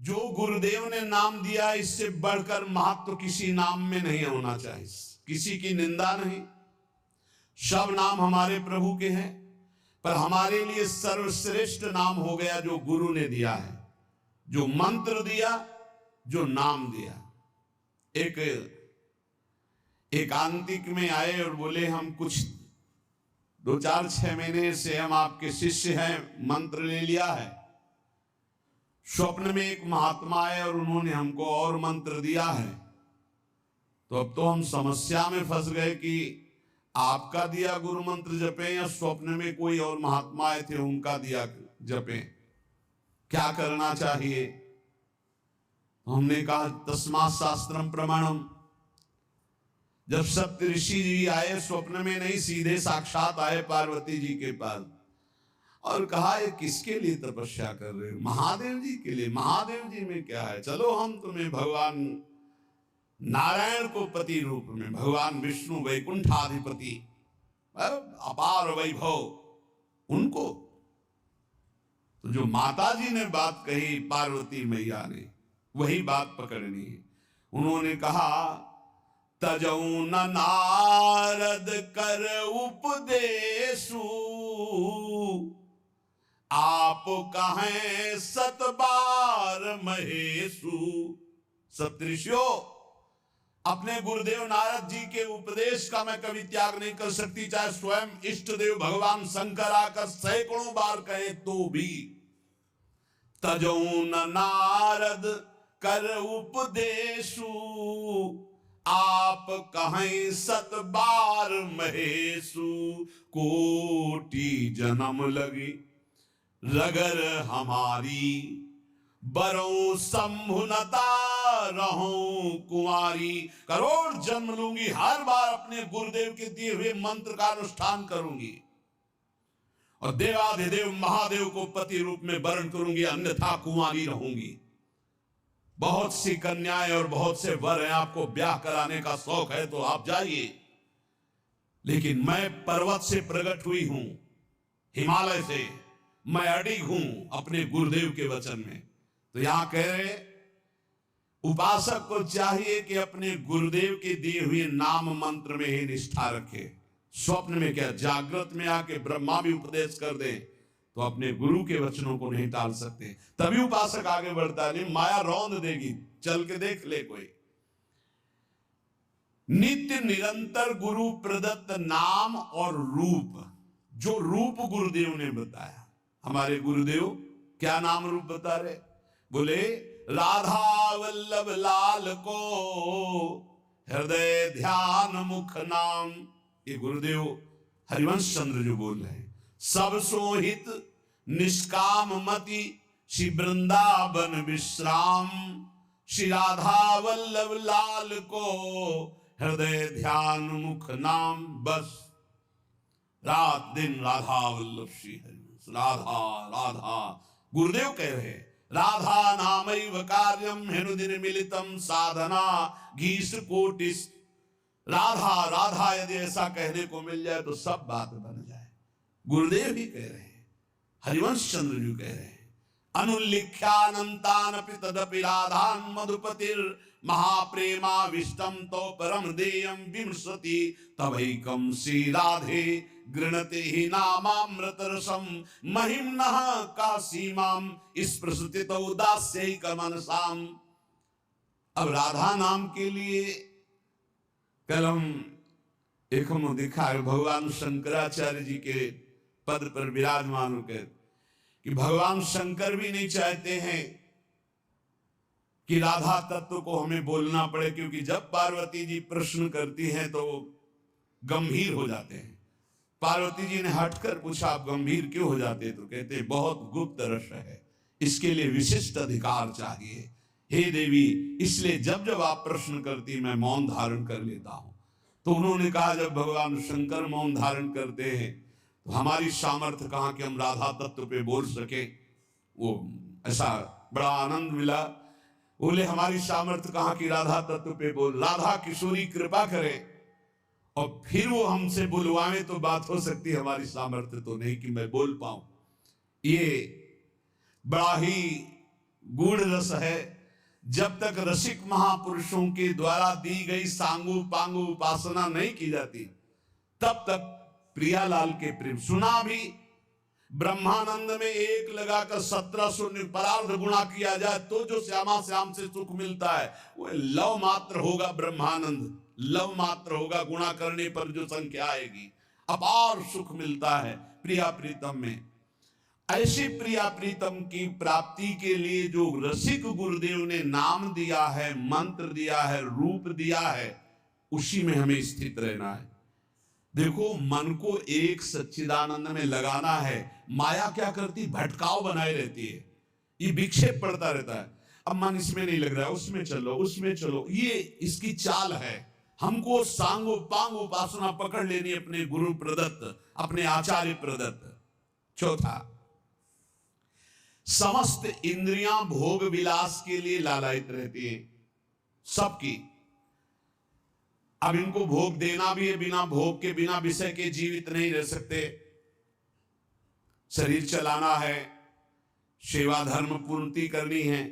जो गुरुदेव ने नाम दिया, इससे बढ़कर महत्व किसी नाम में नहीं होना चाहिए। किसी की निंदा नहीं, सब नाम हमारे प्रभु के हैं, पर हमारे लिए सर्वश्रेष्ठ नाम हो गया जो गुरु ने दिया है, जो मंत्र दिया, जो नाम दिया। एक एकांतिक में आए और बोले हम कुछ 2-4-6 महीने से हम आपके शिष्य हैं, मंत्र ले लिया है। स्वप्न में एक महात्मा आए और उन्होंने हमको और मंत्र दिया है। तो अब तो हम समस्या में फंस गए कि आपका दिया गुरु मंत्र जपे या स्वप्न में कोई और महात्मा आए थे उनका दिया जपे, क्या करना चाहिए। हमने कहा तस्मात् शास्त्रम प्रमाणम। जब सप्त ऋषि जी आए, स्वप्न में नहीं, सीधे साक्षात आए पार्वती जी के पास और कहा ये किसके लिए तपस्या कर रहे हो? महादेव जी के लिए। महादेव जी में क्या है, चलो हम तुम्हें भगवान नारायण को पति रूप में, भगवान विष्णु वैकुंठाधिपति अपार वैभव, उनको। तो जो माता जी ने बात कही पार्वती मैया ने, वही बात पकड़नी है। उन्होंने कहा तजौ न नारद कर उपदेशु, आप कहें सत बार महेशु। सप्तऋषियों, अपने गुरुदेव नारद जी के उपदेश का मैं कभी त्याग नहीं कर सकती, चाहे स्वयं इष्ट देव भगवान शंकर आकर सैकड़ों बार कहे तो भी। तजौ न नारद कर उपदेशु, आप कहें सत बार महेशु। कोटि जन्म लगी रगर हमारी, बरों संभुनता रहूं कुंवारी। करोड़ जन्म लूंगी, हर बार अपने गुरुदेव के दिए हुए मंत्र का अनुष्ठान करूंगी और देवाधिदेव महादेव को पति रूप में वरण करूंगी, अन्यथा कुंवारी रहूंगी। बहुत सी कन्याएं और बहुत से वर हैं, आपको ब्याह कराने का शौक है तो आप जाइए, लेकिन मैं पर्वत से प्रकट हुई हूं, हिमालय से, मैं अडिग हूं अपने गुरुदेव के वचन में। तो यहां कह रहे उपासक को चाहिए कि अपने गुरुदेव के दिए हुए नाम मंत्र में ही निष्ठा रखे। स्वप्न में क्या, जागृत में आके ब्रह्मा भी उपदेश कर दे तो अपने गुरु के वचनों को नहीं टाल सकते, तभी उपासक आगे बढ़ता है। नहीं माया रौंद देगी, चल के देख ले कोई। नित्य निरंतर गुरु प्रदत्त नाम और रूप, जो रूप गुरुदेव ने बताया, हमारे गुरुदेव क्या नाम रूप बता रहे, बोले राधा वल्लभ लाल को हृदय ध्यान मुख नाम। ये गुरुदेव हरिवंश चंद्र जो बोल रहे हैं, सब सोहित निष्काम मति श्री वृंदावन विश्राम। श्री राधा वल्लभ लाल को हृदय ध्यान मुख नाम। बस रात दिन राधा वल्लभ श्री हरिवंश, राधा राधा। गुरुदेव कह रहे राधा नामैव कार्यम हेनुदिन मिलितम साधना घीस कोटिस। राधा राधा यदि ऐसा कहने को मिल जाए तो सब बात बन जाए। गुरुदेव भी कह रहे हैं, हरिवंश चंद्र जी कह रहे हैं, अनुल्लिख्यानंतानपि तदपि राधान मधुपतिर महाप्रेमाविष्टम तो परम देयम विमृशति। तवैकम श्री राधे गृणते ही नामामृत रसम महिम्नः का सीमाम स्पृशति उदास्यैक मनसाम। अब राधा नाम के लिए कल हम एक हम दिखा है, भगवान शंकराचार्य जी के पद पर विराजमान होकर कि भगवान शंकर भी नहीं चाहते हैं कि राधा तत्व को हमें बोलना पड़े, क्योंकि जब पार्वती जी प्रश्न करती हैं तो गंभीर हो जाते हैं। पार्वती जी ने हटकर पूछा आप गंभीर क्यों हो जाते, तो कहते बहुत गुप्त रस है, इसके लिए विशिष्ट अधिकार चाहिए हे देवी, इसलिए जब जब आप प्रश्न करती मैं मौन धारण कर लेता हूं। तो उन्होंने कहा जब भगवान शंकर मौन धारण करते हैं तो हमारी सामर्थ्य कहां कि हम राधा तत्व पे बोल सके। वो ऐसा बड़ा आनंद मिला, बोले हमारी सामर्थ्य कहां कि राधा तत्व पे बोल, राधा किशोरी कृपा करे और फिर वो हमसे बुलवावे तो बात हो सकती है, हमारी सामर्थ्य तो नहीं कि मैं बोल पाऊं। ये बड़ा ही गूढ़ रस है। जब तक रसिक महापुरुषों के द्वारा दी गई सांगू पांगू उपासना नहीं की जाती, तब तक प्रियालाल के प्रेम सुना भी। ब्रह्मानंद में एक लगाकर 1700 निपरार्ध गुणा किया जाए तो जो श्यामा श्याम से सुख मिलता है वो लव मात्र होगा। ब्रह्मानंद लव मात्र होगा, गुणा करने पर जो संख्या आएगी, अपार सुख मिलता है प्रिया प्रीतम में। ऐसी प्रिया प्रीतम की प्राप्ति के लिए जो रसिक गुरुदेव ने नाम दिया है, मंत्र दिया है, रूप दिया है, उसी में हमें स्थित रहना है। देखो, मन को एक सच्चिदानंद में लगाना है। माया क्या करती, भटकाव बनाए रहती है, ये विक्षेप पड़ता रहता है। अब मन इसमें नहीं लग रहा है, उसमें चलो उसमें चलो, ये इसकी चाल है। हमको सांगो पांगो उपासना पकड़ लेनी अपने गुरु प्रदत्त, अपने आचार्य प्रदत्त। चौथा, समस्त इंद्रियां भोग विलास के लिए लालायित रहती हैं, सबकी। अब इनको भोग देना भी है, बिना भोग के, बिना विषय के जीवित नहीं रह सकते। शरीर चलाना है, सेवा धर्म पूर्ति करनी है,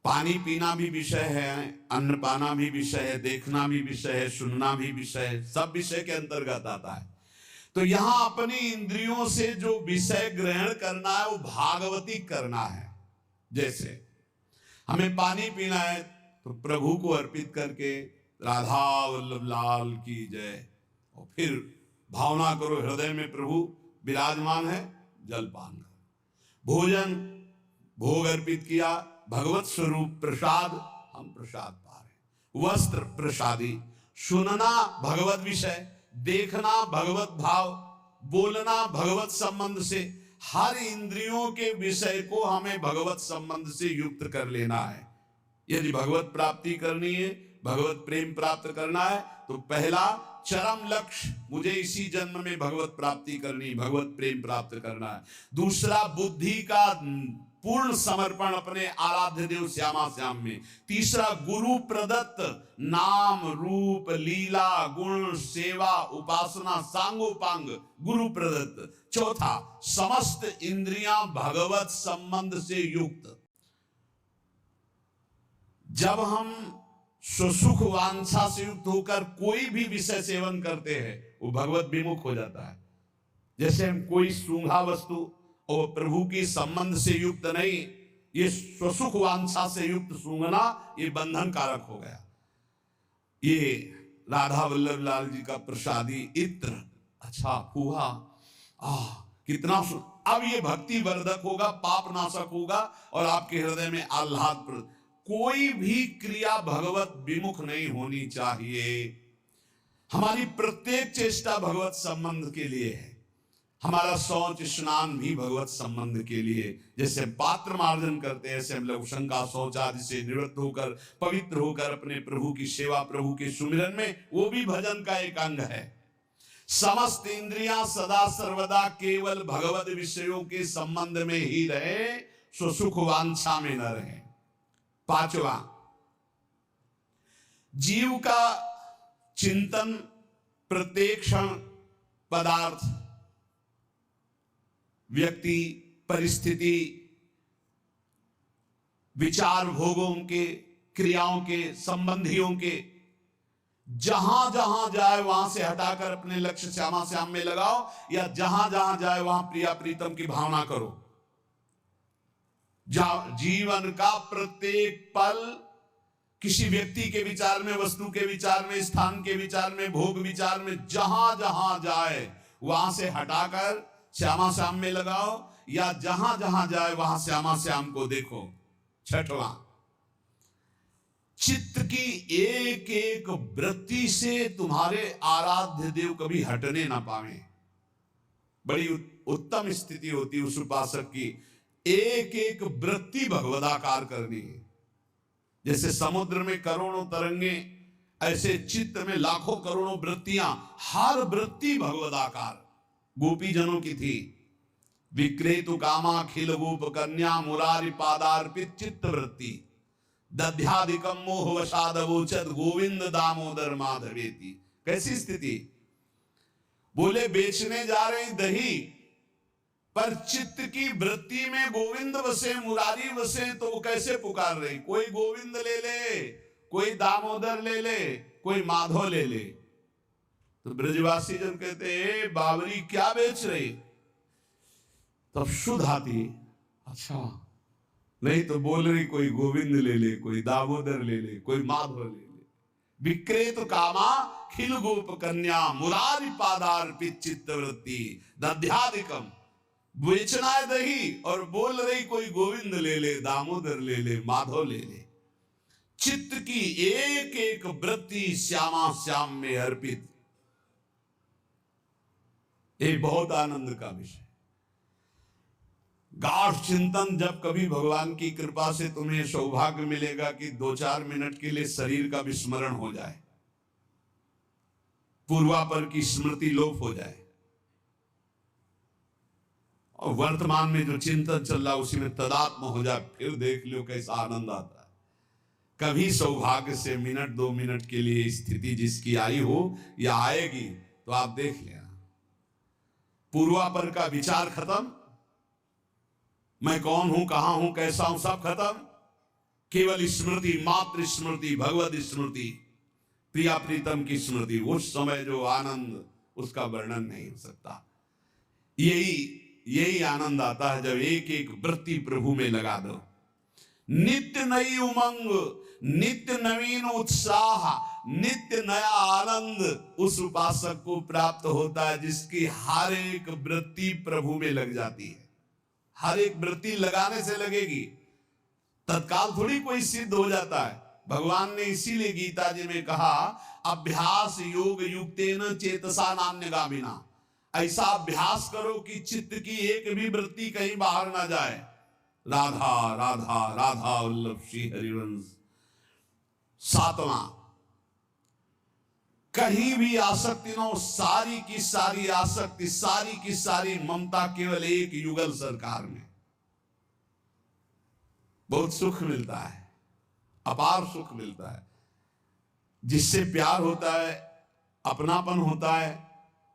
पानी पीना भी विषय है, अन्न पाना भी विषय है, देखना भी विषय है, सुनना भी विषय है, सब विषय के अंतर्गत आता है। तो यहां अपनी इंद्रियों से जो विषय ग्रहण करना है वो भागवती करना है। जैसे हमें पानी पीना है तो प्रभु को अर्पित करके राधा वल्लभ लाल की जय, और फिर भावना करो हृदय में प्रभु विराजमान है, जलपान करो। भोजन भोग अर्पित किया, भगवत स्वरूप प्रसाद, हम प्रसाद पा रहे। वस्त्र प्रसादी, सुनना भगवत विषय, देखना भगवत भाव, बोलना भगवत संबंध से। हर इंद्रियों के विषय को हमें भगवत संबंध से युक्त कर लेना है। यदि भगवत प्राप्ति करनी है, भगवत प्रेम प्राप्त करना है, तो पहला चरम लक्ष्य, मुझे इसी जन्म में भगवत प्राप्ति करनी, भगवत प्रेम प्राप्त करना है। दूसरा, बुद्धि का पूर्ण समर्पण अपने आराध्य देव श्यामा श्याम में। तीसरा, गुरु प्रदत्त नाम रूप लीला गुण सेवा उपासना सांगोपांग गुरु प्रदत्त। चौथा, समस्त इंद्रियां भगवत संबंध से युक्त। जब हम सुसुख वांछा से युक्त होकर कोई भी विषय सेवन करते हैं, वो भगवत विमुख हो जाता है। जैसे हम कोई सूंघा वस्तु और प्रभु की संबंध से युक्त नहीं, ये स्वसुख वांछा से युक्त सूंघना, ये बंधन कारक हो गया। ये राधा वल्लभ लाल जी का प्रसादी इत्र, अच्छा हुआ, कितना अब ये भक्ति वर्धक होगा, पाप नाशक होगा और आपके हृदय में आह्लाद। कोई भी क्रिया भगवत विमुख नहीं होनी चाहिए। हमारी प्रत्येक चेष्टा भगवत संबंध के लिए है। हमारा शौच स्नान भी भगवत संबंध के लिए। जैसे पात्र मार्जन करते हैं, ऐसे हम लोग शंका शौच आदि से निवृत्त होकर पवित्र होकर अपने प्रभु की सेवा, प्रभु के सुमिरन में, वो भी भजन का एक अंग है। समस्त इंद्रियां सदा सर्वदा केवल भगवत विषयों के संबंध में ही रहे, सुख वांछा में न रहे। पांचवा, जीव का चिंतन प्रत्येक क्षण पदार्थ, व्यक्ति, परिस्थिति, विचार भोगों के, क्रियाओं के, संबंधियों के, जहां जहां जाए वहां से हटाकर अपने लक्ष्य श्यामा श्याम में लगाओ, या जहां जहां जाए वहां प्रिया प्रीतम की भावना करो। जीवन का प्रत्येक पल किसी व्यक्ति के विचार में, वस्तु के विचार में, स्थान के विचार में, भोग विचार में, जहां जहां जाए वहां से हटाकर श्यामा श्याम में लगाओ, या जहां जहां जाए वहां श्यामा श्याम को देखो। छठवां, चित्त की एक एक वृत्ति से तुम्हारे आराध्य देव कभी हटने ना पावे। बड़ी उत्तम स्थिति होती है उस उपासक की, एक एक वृत्ति भगवदाकार करनी है। जैसे समुद्र में करोड़ों तरंगे, ऐसे चित्त में लाखों करोड़ों वृत्तियां, हर वृत्ति भगवदाकार। गोपी जनों की थी, विक्रेतु कामाखिल गोप कन्या मुरारी पादार्पित चित्त वृत्ति, दध्याधिकम मोह वशादवोचत गोविंद दामोदर माधवेति। कैसी स्थिति, बोले बेचने जा रहे दही, पर चित्त की वृत्ति में गोविंद बसे, मुरारी बसे, तो वो कैसे पुकार रही? कोई गोविंद ले ले, कोई दामोदर ले ले, कोई माधव ले ले। तो ब्रजवासी जब कहते हैं बावरी क्या बेच रही, तब शुद्ध आती, अच्छा नहीं तो बोल रही कोई गोविंद ले ले, कोई दामोदर ले ले, कोई माधव ले ले। विक्रेत कामा खिल गोप कन्या मुरारी पादार्पित चित्तवृत्ति दध्यादिकम। बेचना है दही और बोल रही कोई गोविंद ले ले, दामोदर ले ले, माधव ले ले। चित्त की एक एक वृत्ति श्यामा श्याम में अर्पित, एक बहुत आनंद का विषय। गाढ़ चिंतन, जब कभी भगवान की कृपा से तुम्हें सौभाग्य मिलेगा कि 2-4 मिनट के लिए शरीर का विस्मरण हो जाए, पूर्वापर की स्मृति लोप हो जाए और वर्तमान में जो चिंतन चल रहा उसी में तदात्म हो जाए, फिर देख लो कैसा आनंद आता है। कभी सौभाग्य से मिनट 2 मिनट के लिए स्थिति जिसकी आई हो या आएगी तो आप देख लेना, पूर्वापर का विचार खत्म, मैं कौन हूं, कहां हूं, कैसा हूं, सब खत्म। केवल स्मृति, मात्र स्मृति, भगवत स्मृति, प्रिया प्रीतम की स्मृति। उस समय जो आनंद उसका वर्णन नहीं हो सकता। यही आनंद आता है जब एक एक वृत्ति प्रभु में लगा दो। नित्य नई उमंग, नित्य नवीन उत्साह, नित्य नया आनंद उस उपासक को प्राप्त होता है जिसकी हर एक वृत्ति प्रभु में लग जाती है। हर एक वृत्ति लगाने से लगेगी, तत्काल थोड़ी कोई सिद्ध हो जाता है। भगवान ने इसीलिए गीता जी में कहा, अभ्यास योग युक्तेन चेतसा नान्यगामिना। ऐसा अभ्यास करो कि चित्त की एक भी वृत्ति कहीं बाहर ना जाए। राधा राधा राधा वल्लभ श्री हरिवंश। 7वां, कहीं भी आसक्ति न हो, सारी की सारी आसक्ति, सारी की सारी ममता केवल एक युगल सरकार में। बहुत सुख मिलता है, अपार सुख मिलता है। जिससे प्यार होता है, अपनापन होता है,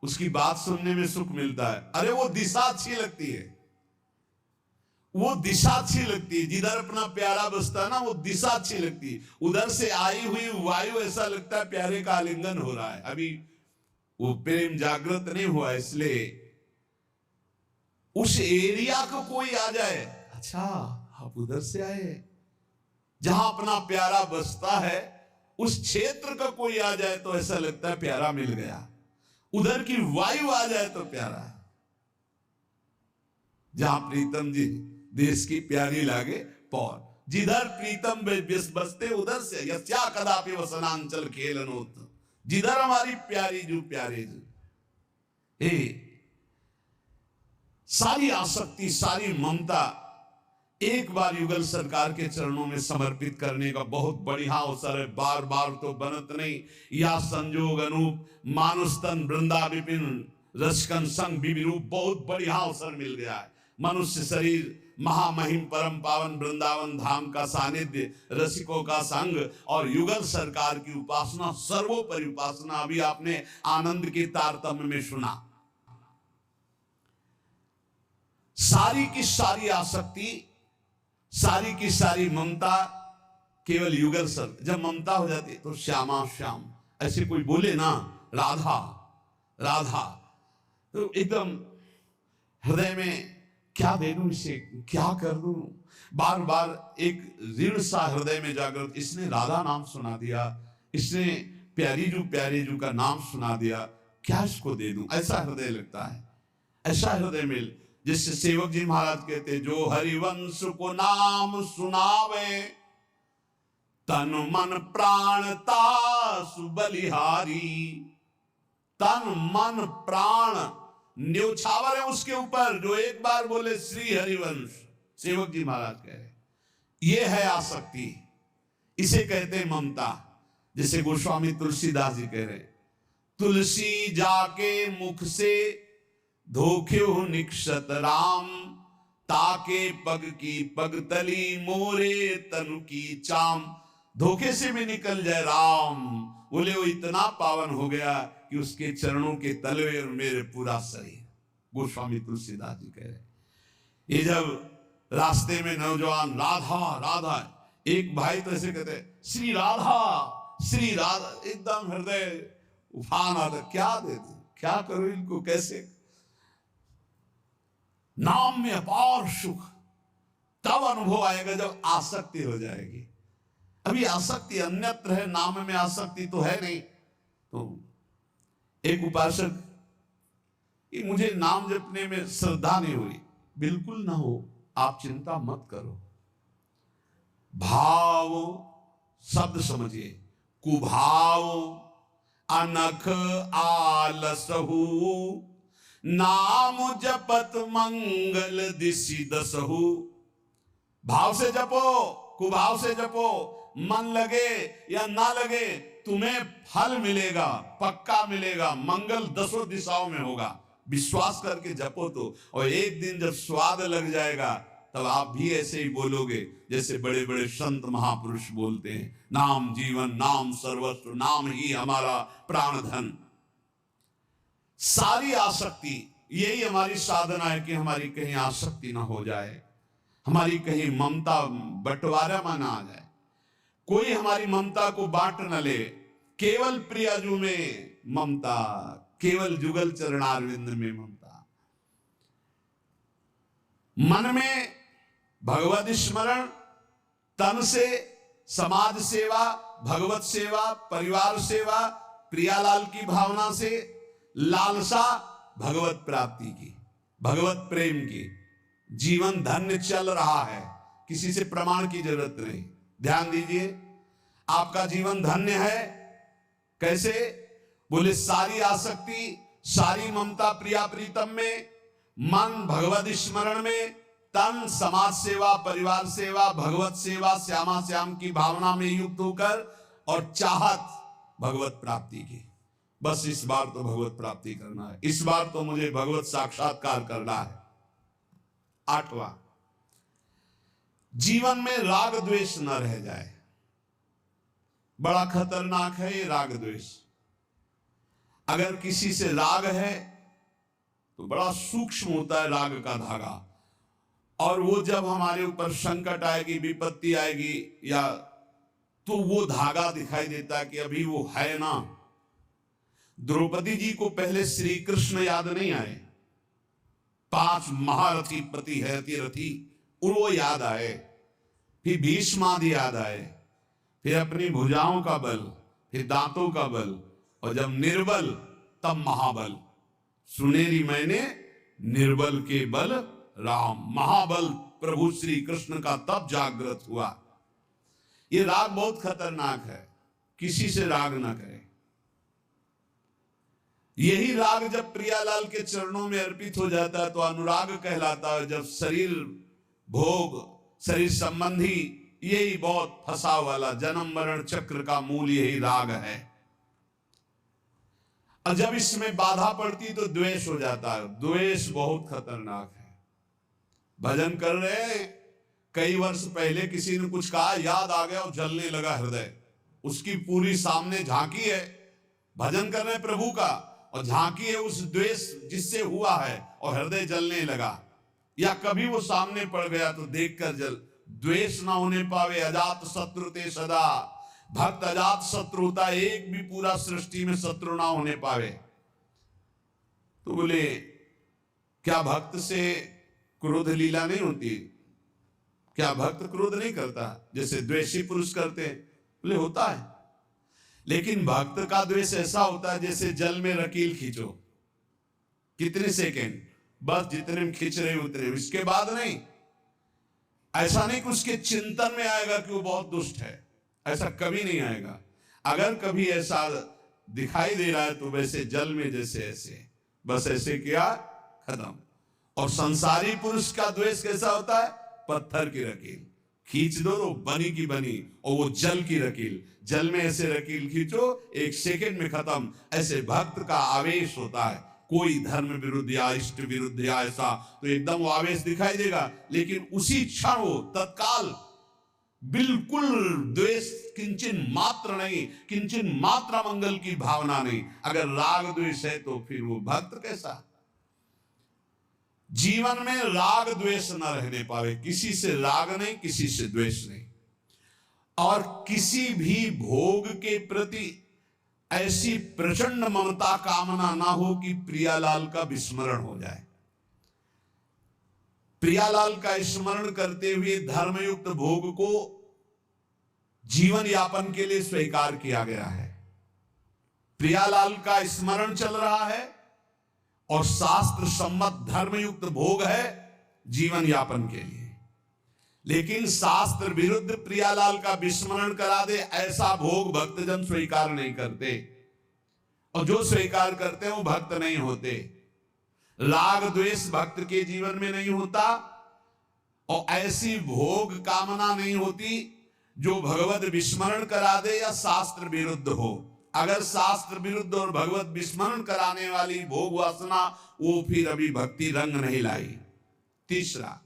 उसकी बात सुनने में सुख मिलता है। अरे वो दिशा अच्छी लगती है, वो दिशा अच्छी लगती है। जिधर अपना प्यारा बसता है ना, वो दिशा अच्छी लगती है। उधर से आई हुई वायु ऐसा लगता है प्यारे का आलिंगन हो रहा है। अभी वो प्रेम जागृत नहीं हुआ, इसलिए उस एरिया को कोई आ जाए, अच्छा आप उधर से आए, जहां अपना प्यारा बसता है उस क्षेत्र का कोई आ जाए तो ऐसा लगता है प्यारा मिल गया। उधर की वायु आ जाए तो प्यारा। जहां प्रीतम जी देश की प्यारी लागे पौर, जिधर प्रीतम बसते उधर से यस्या कदापि वसनांचल खेलनोत। जिधर हमारी प्यारी जो प्यारे जो, सारी आसक्ति, सारी ममता एक बार युगल सरकार के चरणों में समर्पित करने का बहुत बढ़िया अवसर है। बार बार तो बनत नहीं। या संजोग अनूप मानुष तन वृंदा विपिन रसकन संग विरूप, बहुत बढ़िया अवसर मिल गया है। मनुष्य शरीर, महामहिम परम पावन वृंदावन धाम का सानिध्य, रसिकों का संग और युगल सरकार की उपासना, सर्वोपरि उपासना। अभी आपने आनंद के तारतम्य में सुना। सारी की सारी आसक्ति, सारी की सारी ममता केवल युगल सर। जब ममता हो जाती है तो श्यामा श्याम, ऐसे कोई बोले ना राधा राधा, तो एकदम हृदय में क्या दे दूं इसे, क्या कर दूं, बार बार एक ऋण सा हृदय में जागृत। इसने राधा नाम सुना दिया, इसने प्यारी जू का नाम सुना दिया, क्या इसको दे दूं, ऐसा हृदय लगता है। ऐसा हृदय मिल, जिससे सेवक जी महाराज कहते, जो हरिवंश को नाम सुनावे तन मन प्राण तासु बलिहारी। तन मन प्राण न्योछावर है उसके ऊपर, जो एक बार बोले श्री हरिवंश। सेवक जी महाराज कह रहे, ये है आसक्ति, इसे कहते ममता। जैसे गोस्वामी तुलसीदास जी कह रहे, तुलसी जाके मुख से धोख्यो निक्षत राम, ताके पग की पगतली मोरे तनु की चाम। धोखे से भी निकल जाए राम, बोले वो इतना पावन हो गया कि उसके चरणों के तलवे और मेरे पूरा शरीर। गोस्वामी तुलसीदास जी कह रहे, ये जब रास्ते में नौजवान राधा राधा, एक भाई तो ऐसे कहते श्री राधा श्री राधा, एकदम हृदय उफान आता, क्या दे दूं, क्या करूं इनको, कैसे। नाम में अपार सुख तब अनुभव आएगा जब आसक्ति हो जाएगी। अभी आसक्ति अन्यत्र है, नाम में आसक्ति तो है नहीं। तो एक उपासक, कि मुझे नाम जपने में श्रद्धा नहीं हुई, बिल्कुल ना हो, आप चिंता मत करो। भाव शब्द समझिए, कुभाव अनख आलसहु, नाम जपत मंगल दिशि दसहु। भाव से जपो, कुभाव से जपो, मन लगे या ना लगे तुम्हें फल मिलेगा, पक्का मिलेगा, मंगल दसों दिशाओं में होगा। विश्वास करके जपो तो, और एक दिन जब स्वाद लग जाएगा तब आप भी ऐसे ही बोलोगे जैसे बड़े बड़े संत महापुरुष बोलते हैं, नाम जीवन, नाम सर्वस्व, नाम ही हमारा प्राण धन। सारी आसक्ति, यही हमारी साधना है कि हमारी कहीं आसक्ति ना हो जाए, हमारी कहीं ममता बंटवारा में ना आ जाए, कोई हमारी ममता को बांट न ले। केवल प्रियाजू में ममता, केवल जुगल चरणारविंद में ममता। मन में भगवत स्मरण, तन से समाज सेवा, भगवत सेवा, परिवार सेवा, प्रियालाल की भावना से लालसा भगवत प्राप्ति की, भगवत प्रेम की। जीवन धन्य चल रहा है, किसी से प्रमाण की जरूरत नहीं। ध्यान दीजिए, आपका जीवन धन्य है। कैसे? बोले सारी आसक्ति, सारी ममता प्रिया प्रीतम में, मन भगवत स्मरण में, तन समाज सेवा, परिवार सेवा, भगवत सेवा, श्यामा श्याम की भावना में युक्त होकर, और चाहत भगवत प्राप्ति की। बस इस बार तो भगवत प्राप्ति करना है, इस बार तो मुझे भगवत साक्षात्कार करना है। 8वां, जीवन में राग द्वेष न रह जाए। बड़ा खतरनाक है ये राग द्वेष। अगर किसी से राग है तो बड़ा सूक्ष्म होता है राग का धागा, और वो जब हमारे ऊपर संकट आएगी, विपत्ति आएगी, या तो वो धागा दिखाई देता है कि अभी वो है ना। द्रौपदी जी को पहले श्री कृष्ण याद नहीं आए, 5 महारथी पति है रथी, वो याद आए, फिर भीष्मादि याद आए, फिर अपनी भुजाओं का बल, फिर दांतों का बल, और जब निर्बल तब महाबल। सुनेरी मैंने निर्बल के बल राम, महाबल प्रभु श्री कृष्ण का तब जागृत हुआ। ये राग बहुत खतरनाक है, किसी से राग ना करें। यही राग जब प्रियालाल के चरणों में अर्पित हो जाता है तो अनुराग कहलाता है। जब शरीर भोग, शरीर संबंधी, यही बहुत फंसा वाला जन्म मरण चक्र का मूल यही राग है। और जब इसमें बाधा पड़ती तो द्वेष हो जाता है। द्वेष बहुत खतरनाक है। भजन कर रहे हैं, कई वर्ष पहले किसी ने कुछ कहा, याद आ गया और जलने लगा हृदय। उसकी पूरी सामने झांकी है, भजन कर रहे हैं प्रभु का, और झांकी है उस द्वेष जिससे हुआ है, और हृदय जलने लगा। या कभी वो सामने पड़ गया तो देखकर जल। द्वेष ना होने पावे, अजात शत्रु ते सदा। भक्त अजात शत्रु होता, एक भी पूरा सृष्टि में शत्रु ना होने पावे। तो बोले क्या भक्त से क्रोध लीला नहीं होती? क्या भक्त क्रोध नहीं करता जैसे द्वेषी पुरुष करते हैं? बोले होता है, लेकिन भक्त का द्वेष ऐसा होता है जैसे जल में रकील खींचो, कितने सेकेंड, बस जितने में खींच रहे उतने, इसके बाद नहीं। ऐसा नहीं कि उसके चिंतन में आएगा कि वो बहुत दुष्ट है, ऐसा कभी नहीं आएगा। अगर कभी ऐसा दिखाई दे रहा है तो वैसे जल में जैसे ऐसे, बस ऐसे किया, खत्म। और संसारी पुरुष का द्वेष कैसा होता है? पत्थर की रकील खींच दो तो बनी की बनी, और वो जल की रकील, जल में ऐसे रकील खींचो, 1 सेकेंड में खत्म। ऐसे भक्त का आवेश होता है, कोई धर्म विरुद्ध या इष्ट विरुद्ध या ऐसा, तो एकदम वो आवेश दिखाई देगा, लेकिन उसी क्षण वो तत्काल बिल्कुल द्वेष, किंचन मात्र नहीं, किंचन मात्रा मंगल की भावना नहीं। अगर राग द्वेष है तो फिर वो भक्त कैसा? जीवन में राग द्वेष न रहने पावे, किसी से राग नहीं, किसी से द्वेष नहीं, और किसी भी भोग के प्रति ऐसी प्रचंड ममता कामना ना हो कि प्रियालाल का विस्मरण हो जाए। प्रियालाल का स्मरण करते हुए धर्मयुक्त भोग को जीवन यापन के लिए स्वीकार किया गया है। प्रियालाल का स्मरण चल रहा है और शास्त्र सम्मत धर्मयुक्त भोग है जीवन यापन के लिए, लेकिन शास्त्र विरुद्ध प्रियालाल का विस्मरण करा दे ऐसा भोग भक्तजन स्वीकार नहीं करते, और जो स्वीकार करते हैं वो भक्त नहीं होते। राग द्वेष भक्त के जीवन में नहीं होता और ऐसी भोग कामना नहीं होती जो भगवत विस्मरण करा दे या शास्त्र विरुद्ध हो। अगर शास्त्र विरुद्ध और भगवत विस्मरण कराने वाली भोग वासना, वो फिर अभी भक्ति रंग नहीं लाई। तीसरा,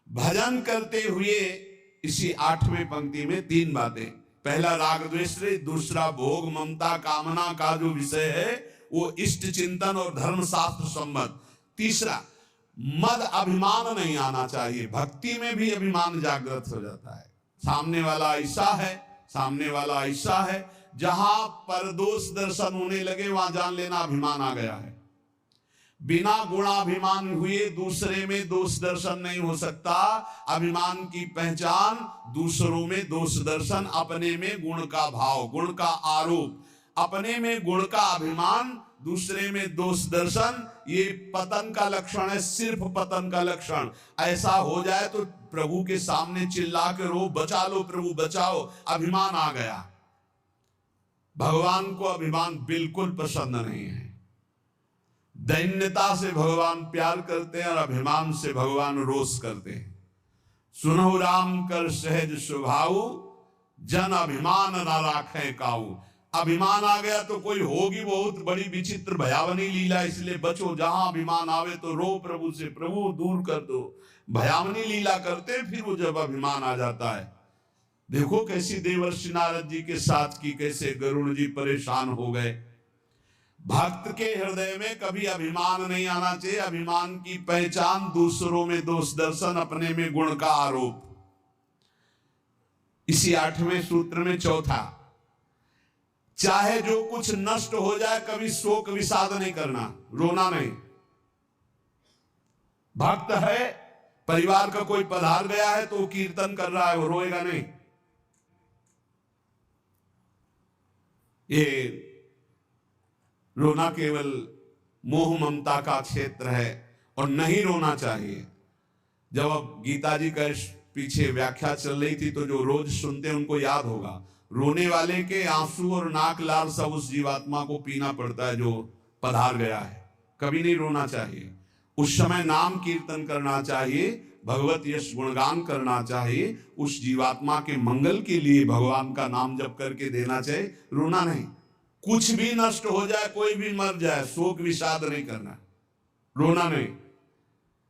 भजन करते हुए इसी 8वें पंक्ति में 3 बातें, पहला राग द्वेष, दूसरा भोग ममता कामना का जो विषय है वो इष्ट चिंतन और धर्म शास्त्र सम्मत, तीसरा मद अभिमान नहीं आना चाहिए। भक्ति में भी अभिमान जागृत हो जाता है, सामने वाला ऐसा है, सामने वाला ऐसा है, जहां पर दोष दर्शन होने लगे वहां जान लेना अभिमान आ गया है। बिना गुणाभिमान हुए दूसरे में दोष दर्शन नहीं हो सकता। अभिमान की पहचान दूसरों में दोष दर्शन, अपने में गुण का भाव, गुण का आरोप, अपने में गुण का अभिमान, दूसरे में दोष दर्शन, ये पतन का लक्षण है, सिर्फ पतन का लक्षण। ऐसा हो जाए तो प्रभु के सामने चिल्ला के रो, बचा लो प्रभु बचाओ, अभिमान आ गया। भगवान को अभिमान बिल्कुल पसंद नहीं है। दैन्यता से भगवान प्यार करते हैं और अभिमान से भगवान रोष करते हैं। सुनहु राम कर सहज स्वभाव, जन अभिमान न राखे काऊ। अभिमान आ गया तो कोई होगी बहुत बड़ी विचित्र भयावनी लीला, इसलिए बचो। जहां अभिमान आवे तो रो प्रभु से, प्रभु दूर कर दो। भयावनी लीला करते फिर वो जब अभिमान आ जाता है। देखो कैसी देवर्षि नारद जी के साथ की, कैसे गरुड़ जी परेशान हो गए। भक्त के हृदय में कभी अभिमान नहीं आना चाहिए। अभिमान की पहचान दूसरों में दोष दर्शन, अपने में गुण का आरोप। इसी 8वें सूत्र में चौथा, चाहे जो कुछ नष्ट हो जाए कभी शोक विषाद नहीं करना, रोना नहीं। भक्त है, परिवार का कोई पधार गया है तो वो कीर्तन कर रहा है, वो रोएगा नहीं। ये रोना केवल मोह ममता का क्षेत्र है और नहीं रोना चाहिए। जब अब गीता जी का पीछे व्याख्या चल रही थी तो जो रोज सुनते हैं उनको याद होगा, रोने वाले के आंसू और नाक लार सब उस जीवात्मा को पीना पड़ता है जो पधार गया है। कभी नहीं रोना चाहिए। उस समय नाम कीर्तन करना चाहिए, भगवत यश गुणगान करना चाहिए, उस जीवात्मा के मंगल के लिए भगवान का नाम जप करके देना चाहिए, रोना नहीं। कुछ भी नष्ट हो जाए, कोई भी मर जाए, शोक विषाद नहीं करना, रोना नहीं।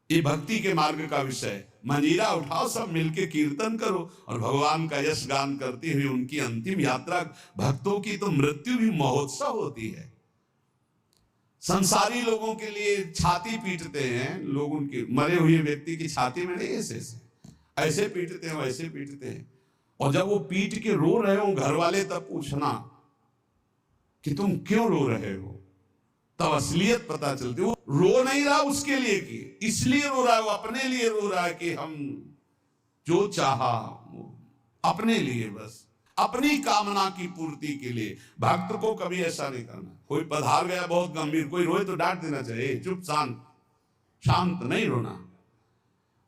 ये भक्ति के मार्ग का विषय। मंजीरा उठाओ, सब मिलके कीर्तन करो और भगवान का यश गान करते हुए उनकी अंतिम यात्रा। भक्तों की तो मृत्यु भी महोत्सव होती है। संसारी लोगों के लिए छाती पीटते हैं लोग, उनके मरे हुए व्यक्ति की छाती में नहीं ऐसे पीटते हैं, वैसे पीटते हैं। और जब वो पीट के रो रहे हो घर वाले, तब पूछना कि तुम क्यों रो रहे हो, तब असलियत पता चलती। वो रो नहीं रहा उसके लिए कि इसलिए रो रहा है, वो अपने लिए रो रहा है कि हम जो चाहा अपने लिए, बस अपनी कामना की पूर्ति के लिए। भक्त को कभी ऐसा नहीं करना। कोई पधार गया बहुत गंभीर, कोई रोए तो डांट देना चाहिए, चुप शांत नहीं रोना।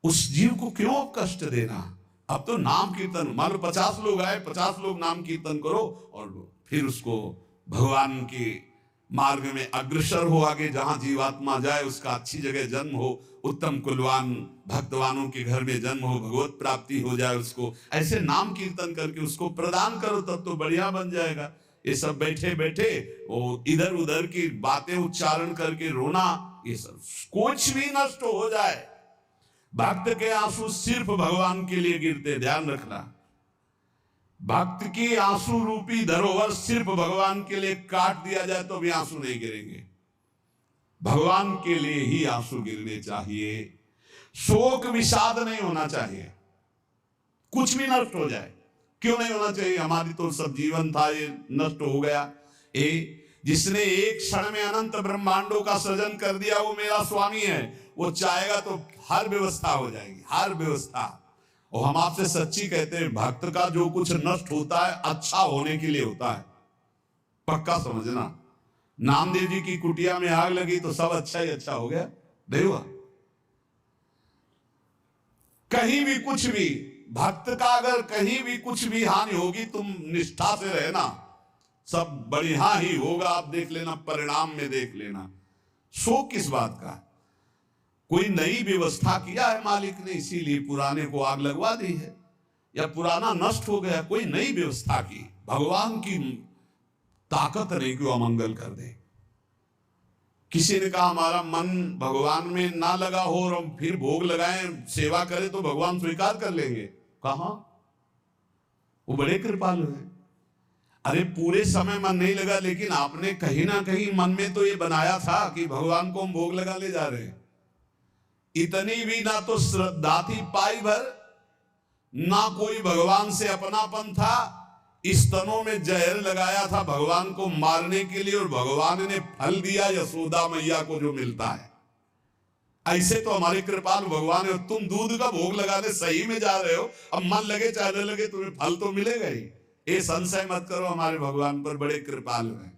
उस जीव को क्यों कष्ट देना। अब तो नाम कीर्तन, मान लो 50 लोग आए, 50 लोग नाम कीर्तन करो और फिर उसको भगवान के मार्ग में अग्रसर हो, आगे जहां जीवात्मा जाए उसका अच्छी जगह जन्म हो, उत्तम कुलवान भक्तवानों के घर में जन्म हो, भगवत प्राप्ति हो जाए उसको। ऐसे नाम कीर्तन करके उसको प्रदान करो, तब तो बढ़िया बन जाएगा। ये सब बैठे बैठे वो इधर उधर की बातें उच्चारण करके रोना, ये सब कुछ भी नष्ट हो जाए। भक्त के आंसू सिर्फ भगवान के लिए गिरते, ध्यान रखना। भक्त की आंसू रूपी धरोहर सिर्फ भगवान के लिए काट दिया जाए तो भी आंसू नहीं गिरेंगे। भगवान के लिए ही आंसू गिरने चाहिए, शोक विषाद नहीं होना चाहिए। कुछ भी नष्ट हो जाए, क्यों नहीं होना चाहिए? हमारी तो सब जीवन था, ये नष्ट हो गया। जिसने एक क्षण में अनंत ब्रह्मांडों का सृजन कर दिया वो मेरा स्वामी है। वो चाहेगा तो हर व्यवस्था हो जाएगी, हर व्यवस्था। और हम आपसे सच्ची कहते हैं, भक्त का जो कुछ नष्ट होता है अच्छा होने के लिए होता है, पक्का समझना। नामदेव जी की कुटिया में आग लगी तो सब अच्छा ही अच्छा हो गया, नहीं हुआ? कहीं भी कुछ भी, भक्त का अगर कहीं भी कुछ भी हानि होगी, तुम निष्ठा से रहना, सब बढ़िया ही होगा। आप देख लेना, परिणाम में देख लेना। शोक किस बात का? कोई नई व्यवस्था किया है मालिक ने, इसीलिए पुराने को आग लगवा दी है, या पुराना नष्ट हो गया, कोई नई व्यवस्था की। भगवान की ताकत नहीं कि वो अमंगल कर दे। किसी ने कहा हमारा मन भगवान में ना लगा हो और हम फिर भोग लगाएं, सेवा करें तो भगवान स्वीकार कर लेंगे। कहा? वो बड़े कृपालु हैं। अरे पूरे समय मन नहीं लगा, लेकिन आपने कहीं ना कहीं मन में तो ये बनाया था कि भगवान को हम भोग लगा ले जा रहे हैं। इतनी भी ना तो श्रद्धा थी पाई भर, ना कोई भगवान से अपनापन था। स्तनों में जहर लगाया था भगवान को मारने के लिए, और भगवान ने फल दिया यशोदा मैया को जो मिलता है। ऐसे तो हमारे कृपालु भगवान है। तुम दूध का भोग लगाने सही में जा रहे हो, अब मन लगे चाहे लगे तुम्हें फल तो मिलेगा ही। ये संशय मत करो, हमारे भगवान पर बड़े कृपालु हैं।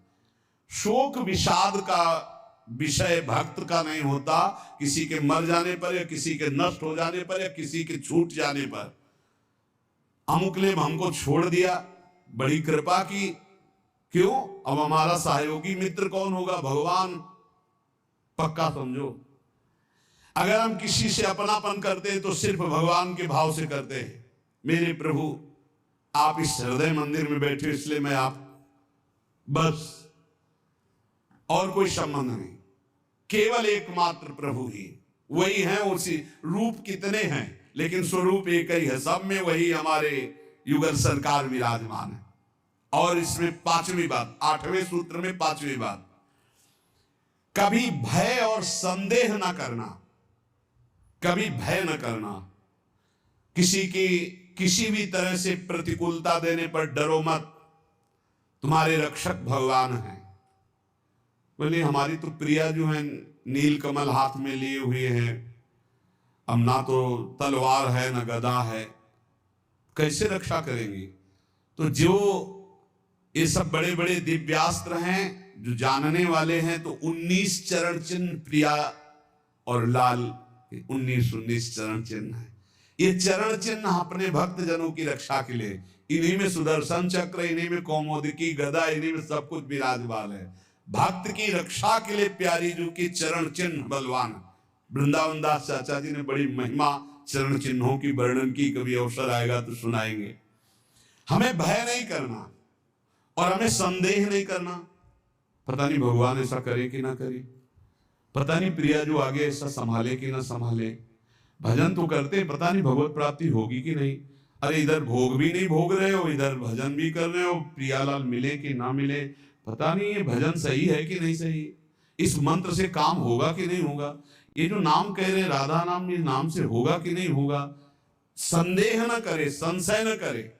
शोक विषाद का विषय भक्त का नहीं होता। किसी के मर जाने पर, या किसी के नष्ट हो जाने पर, या किसी के छूट जाने पर। अमुक ने हमको छोड़ दिया, बड़ी कृपा की, क्यों? अब हमारा सहयोगी मित्र कौन होगा? भगवान। पक्का समझो, अगर हम किसी से अपनापन करते हैं तो सिर्फ भगवान के भाव से करते हैं। मेरे प्रभु आप इस हृदय मंदिर में बैठे, इसलिए मैं आप, बस और कोई संबंध नहीं, केवल एकमात्र प्रभु ही वही है। उसी रूप कितने हैं, लेकिन स्वरूप एक ही है। सब में वही हमारे युगल सरकार विराजमान है। और इसमें पांचवी बात, 8वें सूत्र में पांचवी बात, कभी भय और संदेह न करना। कभी भय न करना, किसी की किसी भी तरह से प्रतिकूलता देने पर डरो मत, तुम्हारे रक्षक भगवान हैं। बोले हमारी तो प्रिया जो है नील कमल हाथ में लिए हुए हैं, अब ना तो तलवार है ना गदा है, कैसे रक्षा करेंगी? तो जो ये सब बड़े बड़े दिव्यास्त्र हैं, जो जानने वाले हैं, तो 19 चरण चिन्ह प्रिया और लाल 19 चरण चिन्ह है। ये चरण चिन्ह अपने भक्त जनों की रक्षा के लिए, इन्हीं में सुदर्शन चक्र, इन्हीं में कौमुदकी गदा, इन्हीं में सब कुछ विराजमान है। भक्त की रक्षा के लिए प्यारी जी की चरण चिन्ह बलवान। वृंदावन दास चाचा जी ने बड़ी महिमा चरण चिन्हों की वर्णन की, कभी अवसर आएगा तो सुनाएंगे। हमें भय नहीं करना और हमें संदेह नहीं करना। पता नहीं भगवान ऐसा करे कि ना करे, पता नहीं प्रिया जो आगे ऐसा संभाले कि ना संभाले। भजन तो करते, पता नहीं भगवत प्राप्ति होगी कि नहीं। अरे इधर भोग भी नहीं भोग रहे हो, इधर भजन भी कर रहे हो, प्रियालाल मिले कि ना मिले, पता नहीं ये भजन सही है कि नहीं सही, इस मंत्र से काम होगा कि नहीं होगा, ये जो नाम कह रहे राधा नाम, इस नाम से होगा कि नहीं होगा। संदेह न करे, संशय न करे।